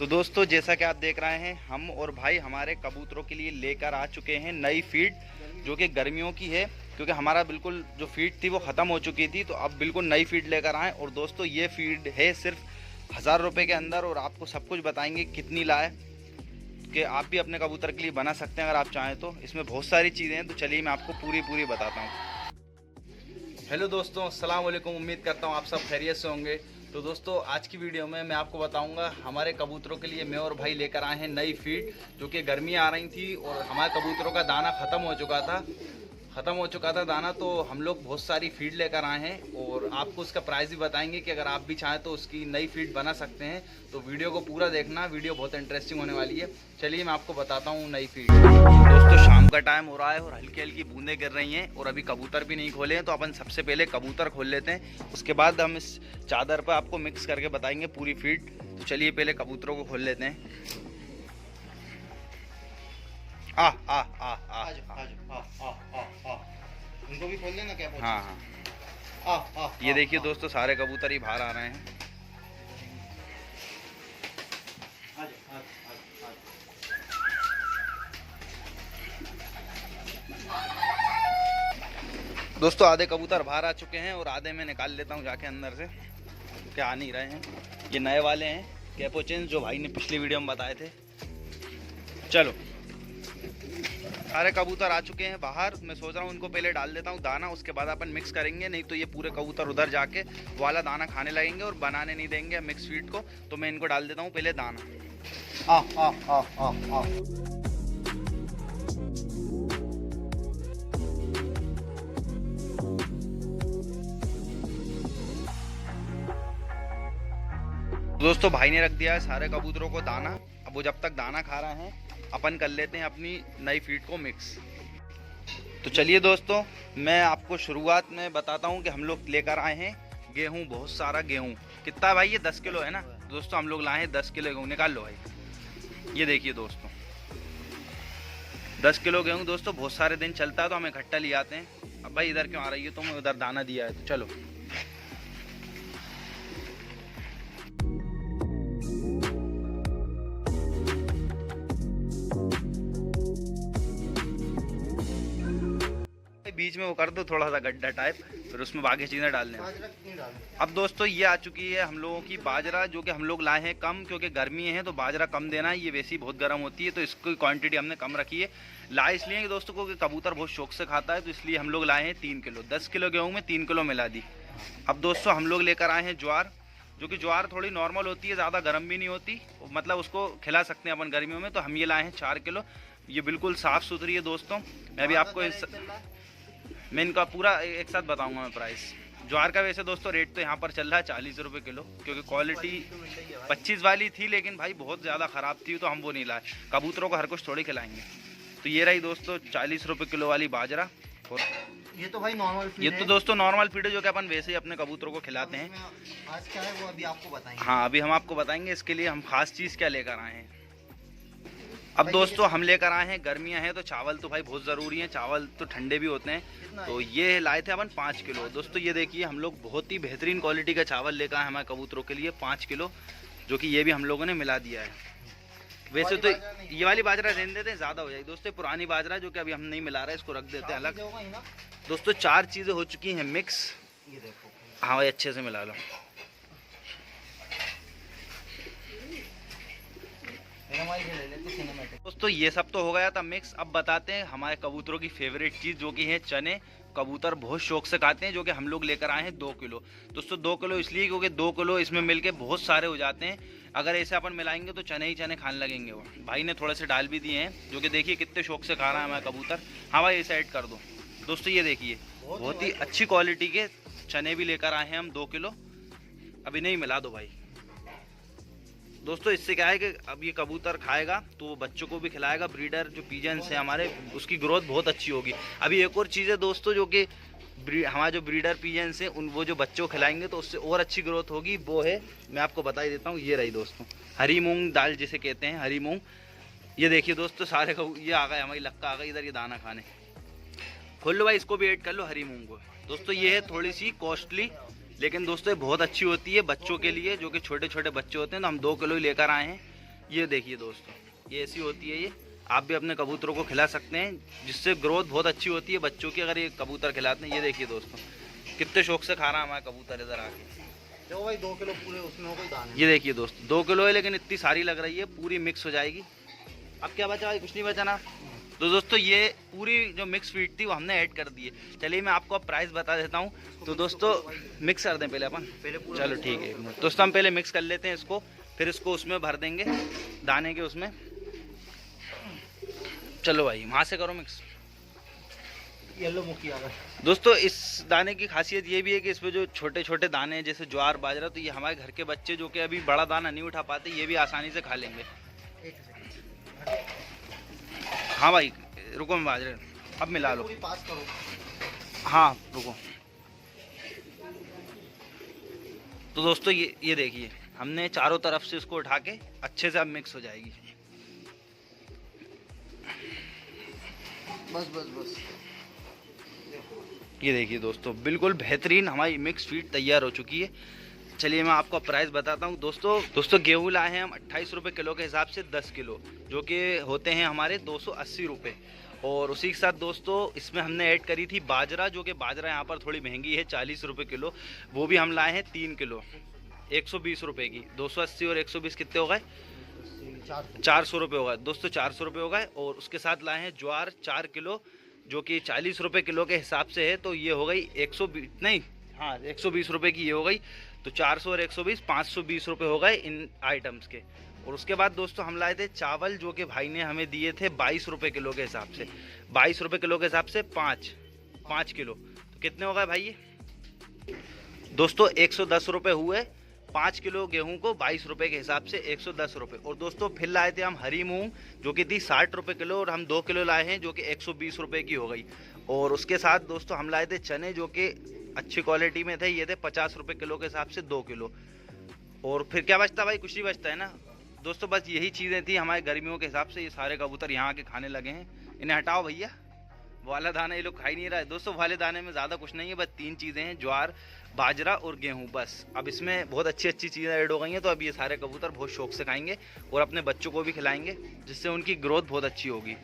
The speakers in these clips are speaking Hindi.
तो दोस्तों जैसा कि आप देख रहे हैं, हम और भाई हमारे कबूतरों के लिए लेकर आ चुके हैं नई फीड जो कि गर्मियों की है, क्योंकि हमारा बिल्कुल जो फीड थी वो ख़त्म हो चुकी थी। तो अब बिल्कुल नई फीड लेकर आए। और दोस्तों ये फीड है सिर्फ 1000 रुपये के अंदर, और आपको सब कुछ बताएंगे कितनी लाए कि आप भी अपने कबूतर के लिए बना सकते हैं अगर आप चाहें तो। इसमें बहुत सारी चीज़ें हैं, तो चलिए मैं आपको पूरी बताता हूँ। हेलो दोस्तों, अस्सलाम वालेकुम। उम्मीद करता हूँ आप सब खैरियत से होंगे। तो दोस्तों आज की वीडियो में मैं आपको बताऊंगा हमारे कबूतरों के लिए मैं और भाई लेकर आए हैं नई फीड, जो कि गर्मियाँ आ रही थी और हमारे कबूतरों का दाना ख़त्म हो चुका था दाना। तो हम लोग बहुत सारी फीड लेकर आए हैं और आपको उसका प्राइस भी बताएंगे कि अगर आप भी चाहें तो उसकी नई फीड बना सकते हैं। तो वीडियो को पूरा देखना, वीडियो बहुत इंटरेस्टिंग होने वाली है। चलिए मैं आपको बताता हूँ नई फीड। दोस्तों शाम का टाइम हो रहा है और हल्की हल्की बूंदें गिर रही हैं और अभी कबूतर भी नहीं खोले हैं। तो अपन सबसे पहले कबूतर खोल लेते हैं, उसके बाद हम इस चादर पर आपको मिक्स करके बताएंगे पूरी फीड। तो चलिए पहले कबूतरों को खोल लेते हैं। आ आ आ आ उनको भी खोल लेना क्या? हाँ। ये देखिए दोस्तों, सारे कबूतर ही बाहर आ रहे हैं। दोस्तों आधे कबूतर बाहर आ चुके हैं और आधे मैं निकाल लेता हूँ जाके अंदर से, क्या आ नहीं रहे हैं। ये नए वाले हैं कैपुचिन, जो भाई ने पिछली वीडियो में बताए थे। चलो सारे कबूतर आ चुके हैं बाहर। मैं सोच रहा हूँ उनको पहले डाल देता हूँ दाना, उसके बाद अपन मिक्स करेंगे, नहीं तो ये पूरे कबूतर उधर जाके वाला दाना खाने लगेंगे और बनाने नहीं देंगे मिक्स फीड को। तो मैं इनको डाल देता हूँ पहले दाना। दोस्तों भाई ने रख दिया है सारे कबूतरों को दाना। अब वो जब तक दाना खा रहे हैं अपन कर लेते हैं अपनी नई फीड को मिक्स। तो चलिए दोस्तों मैं आपको शुरुआत में बताता हूँ कि हम लोग लेकर आए हैं गेहूँ, बहुत सारा गेहूँ। कितना भाई? ये 10 किलो है ना दोस्तों। हम लोग लाए हैं 10 किलो गेहूँ। निकाल लो भाई। ये देखिए दोस्तों 10 किलो गेहूँ। दोस्तों बहुत सारे दिन चलता है तो हम इकट्ठा ले आते हैं। अब भाई इधर क्यों आ रही है? तो मैं उधर दाना दिया है। तो चलो बीच में वो कर दो थोड़ा सा गड्ढा टाइप, फिर उसमें बाकी चीज़ें डाल दें। अब दोस्तों ये आ चुकी है हम लोगों की बाजरा, जो कि हम लोग लाए हैं कम, क्योंकि गर्मी है तो बाजरा कम देना है। ये वैसे ही बहुत गर्म होती है तो इसकी क्वांटिटी हमने कम रखी है। लाए इसलिए कि दोस्तों को कबूतर बहुत शौक से खाता है, तो इसलिए हम लोग लाए हैं 3 किलो। 10 किलो गेहूँ में 3 किलो मिला दी। अब दोस्तों हम लोग लेकर आए हैं ज्वार, जो कि ज्वार थोड़ी नॉर्मल होती है, ज़्यादा गर्म भी नहीं होती, मतलब उसको खिला सकते हैं अपन गर्मियों में। तो हम ये लाए हैं 4 किलो। ये बिल्कुल साफ़ सुथरी है दोस्तों। मैं भी आपको मैं इनका पूरा एक साथ बताऊंगा मैं प्राइस। ज्वार का वैसे दोस्तों रेट तो यहाँ पर चल रहा है 40 रुपये किलो, क्योंकि क्वालिटी 25 वाली थी लेकिन भाई बहुत ज़्यादा ख़राब थी तो हम वो नहीं लाए। कबूतरों को हर कुछ थोड़ी खिलाएंगे। तो ये रही दोस्तों 40 रुपये किलो वाली बाजरा। और ये तो भाई नॉर्मल फीड ये तो दोस्तों नॉर्मल फीड है, जो कि अपन वैसे ही अपने कबूतरों को खिलाते हैं। आज क्या है वो अभी आपको बताएंगे। हाँ अभी हम आपको बताएंगे इसके लिए हम खास चीज़ क्या लेकर आए हैं। अब दोस्तों हम लेकर आए हैं, गर्मियां हैं तो चावल तो भाई बहुत ज़रूरी है, चावल तो ठंडे भी होते हैं। तो ये लाए थे अपन 5 किलो। दोस्तों ये देखिए हम लोग बहुत ही बेहतरीन क्वालिटी का चावल लेकर आए हमारे कबूतरों के लिए 5 किलो, जो कि ये भी हम लोगों ने मिला दिया है। वैसे तो ये वाली बाजरा रहने देते हैं, ज़्यादा हो जाएगी दोस्तों। पुरानी बाजरा जो कि अभी हम नहीं मिला रहे, इसको रख देते हैं अलग। दोस्तों 4 चीज़ें हो चुकी हैं मिक्स। हाँ भाई अच्छे से मिला लो। दोस्तों ये सब तो हो गया था मिक्स। अब बताते हैं हमारे कबूतरों की फेवरेट चीज़, जो कि है चने। कबूतर बहुत शौक से खाते हैं, जो कि हम लोग लेकर आए हैं 2 किलो। दोस्तों 2 किलो इसलिए क्योंकि 2 किलो इसमें मिलके बहुत सारे हो जाते हैं। अगर ऐसे अपन मिलाएंगे तो चने ही चने खाने लगेंगे। वो भाई ने थोड़े से डाल भी दिए हैं, जो कि देखिए कितने शौक से खा रहा है हमारा कबूतर। हाँ भाई ऐसे ऐड कर दो। दोस्तों ये देखिए बहुत ही अच्छी क्वालिटी के चने भी लेकर आए हैं हम 2 किलो। अभी नहीं मिला दो भाई। दोस्तों इससे क्या है कि अब ये कबूतर खाएगा तो वो बच्चों को भी खिलाएगा। ब्रीडर जो पीजन्स है हमारे, उसकी ग्रोथ बहुत अच्छी होगी। अभी एक और चीज़ है दोस्तों, जो कि हमारे जो ब्रीडर पीजन्स हैं वो जो बच्चों को खिलाएंगे तो उससे और अच्छी ग्रोथ होगी। वो है, मैं आपको बता ही देता हूँ। ये रही दोस्तों हरी मूंग दाल जिसे कहते हैं, हरी मूंग। ये देखिए दोस्तों सारे ये आ गए, हमारी लक्का आ गई इधर ये दाना खाने। खोल लो भाई, इसको भी ऐड कर लो हरी मूंग को। दोस्तों ये है थोड़ी सी कॉस्टली, लेकिन दोस्तों ये बहुत अच्छी होती है बच्चों के लिए, जो कि छोटे छोटे बच्चे होते हैं। तो हम 2 किलो ही लेकर आए हैं। ये देखिए दोस्तों, ये ऐसी होती है। ये आप भी अपने कबूतरों को खिला सकते हैं, जिससे ग्रोथ बहुत अच्छी होती है बच्चों की, अगर ये कबूतर खिलाते हैं। ये देखिए दोस्तों, कितने शौक से खा रहा है हमारा कबूतर इधर आके। देखो भाई 2 किलो पूरे उसमें हो गई दाने। ये देखिए दोस्तों 2 किलो है, लेकिन इतनी सारी लग रही है, पूरी मिक्स हो जाएगी। अब क्या बचा भाई? कुछ नहीं बचा ना। तो दोस्तों ये पूरी जो मिक्स फीड थी वो हमने ऐड कर दी है। चलिए मैं आपको अब प्राइस बता देता हूँ। तो दोस्तों मिक्स कर दें पहले अपन, चलो ठीक है दोस्तों, हम पहले मिक्स कर लेते हैं इसको, फिर इसको उसमें भर देंगे दाने के उसमें। चलो भाई वहाँ से करो मिक्स। येलो मुखी आ गया। दोस्तों इस दाने की खासियत ये भी है कि इसमें जो छोटे छोटे दाने हैं जैसे ज्वार बाजरा, तो ये हमारे घर के बच्चे जो कि अभी बड़ा दाना नहीं उठा पाते, ये भी आसानी से खा लेंगे। हाँ भाई रुको, मैं बाजरे अब मिला लो। पास करो। हाँ रुको। तो दोस्तों ये देखिए, हमने चारों तरफ से इसको उठा के अच्छे से अब मिक्स हो जाएगी। बस बस बस। ये देखिए दोस्तों, बिल्कुल बेहतरीन हमारी मिक्स फीड तैयार हो चुकी है। चलिए मैं आपको प्राइस बताता हूँ। दोस्तों गेहूँ लाए हैं हम 28 रुपये किलो के हिसाब से 10 किलो, जो कि होते हैं हमारे 280 रुपये। और उसी के साथ दोस्तों इसमें हमने ऐड करी थी बाजरा, जो कि बाजरा यहाँ पर थोड़ी महंगी है 40 रुपये किलो, वो भी हम लाए हैं 3 किलो 120 रुपये की। 280 और 120 कितने हो गए? 400 रुपये हो गए दोस्तों, 400 रुपये हो गए। और उसके साथ लाए हैं ज्वार 4 किलो, जो कि 40 रुपये किलो के हिसाब से है, तो ये हो गई 120 रुपये की ये हो गई। तो 400 और 120 520 रुपये हो गए इन आइटम्स के। और उसके बाद दोस्तों हम लाए थे चावल, जो कि भाई ने हमें दिए थे 22 रुपये किलो के हिसाब से। 22 रुपये किलो के हिसाब से 5 किलो, तो कितने हो गए भाई ये? दोस्तों 110 रुपये हुए 5 किलो गेहूं को 22 रुपये के हिसाब से 110 रुपये। और दोस्तों फिर लाए थे हम हरी मूंग, जो कि थी 60 रुपये किलो, और हम 2 किलो लाए हैं, जो कि 120 रुपये की हो गई। और उसके साथ दोस्तों हम लाए थे चने, जो कि अच्छी क्वालिटी में थे, ये थे 50 रुपये किलो के हिसाब से 2 किलो। और फिर क्या बचता भाई? कुछ नहीं बचता है ना दोस्तों, बस यही चीज़ें थी हमारे गर्मियों के हिसाब से। ये सारे कबूतर यहाँ आके खाने लगे हैं, इन्हें हटाओ भैया, वाला दाना ये लोग खा ही नहीं रहा है दोस्तों। वाले दाने में ज़्यादा कुछ नहीं है, बस 3 चीज़ें हैं, ज्वार बाजरा और गेहूं, बस। अब इसमें बहुत अच्छी अच्छी चीज़ें ऐड हो गई हैं, तो अब ये सारे कबूतर बहुत शौक से खाएंगे और अपने बच्चों को भी खिलाएंगे, जिससे उनकी ग्रोथ बहुत अच्छी होगी।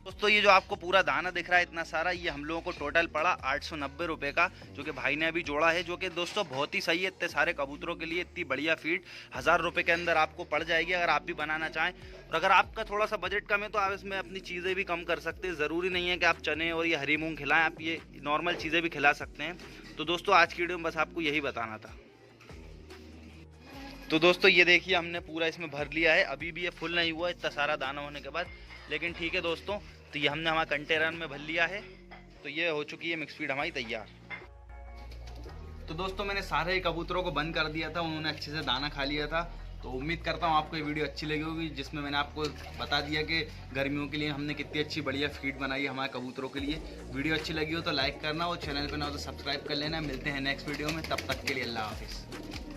दोस्तों ये जो आपको पूरा दाना दिख रहा है इतना सारा, ये हम लोगों को टोटल पड़ा 890 रुपये का, जो कि भाई ने अभी जोड़ा है, जो कि दोस्तों बहुत ही सही है इतने सारे कबूतरों के लिए। इतनी बढ़िया फीड 1000 रुपये के अंदर आपको पड़ जाएगी, अगर आप भी बनाना चाहें। और अगर आपका थोड़ा सा बजट कम है तो आप इसमें अपनी चीज़ें भी कम कर सकते हैं। ज़रूरी नहीं है कि आप चने और ये हरी मूंग खिलाएं, आप ये नॉर्मल चीज़ें भी खिला सकते हैं। तो दोस्तों आज की वीडियो में बस आपको यही बताना था। तो दोस्तों ये देखिए हमने पूरा इसमें भर लिया है, अभी भी ये फुल नहीं हुआ इतना सारा दाना होने के बाद, लेकिन ठीक है दोस्तों। तो ये हमने हमारे कंटेनर में भर लिया है, तो ये हो चुकी है मिक्स फीड हमारी तैयार। तो दोस्तों मैंने सारे कबूतरों को बंद कर दिया था, उन्होंने अच्छे से दाना खा लिया था। तो उम्मीद करता हूँ आपको ये वीडियो अच्छी लगी होगी, जिसमें मैंने आपको बता दिया कि गर्मियों के लिए हमने कितनी अच्छी बढ़िया फीड बनाई है हमारे कबूतरों के लिए। वीडियो अच्छी लगी हो तो लाइक करना, और चैनल पर ना हो तो सब्सक्राइब कर लेना। मिलते हैं नेक्स्ट वीडियो में, तब तक के लिए अल्लाह हाफिज़।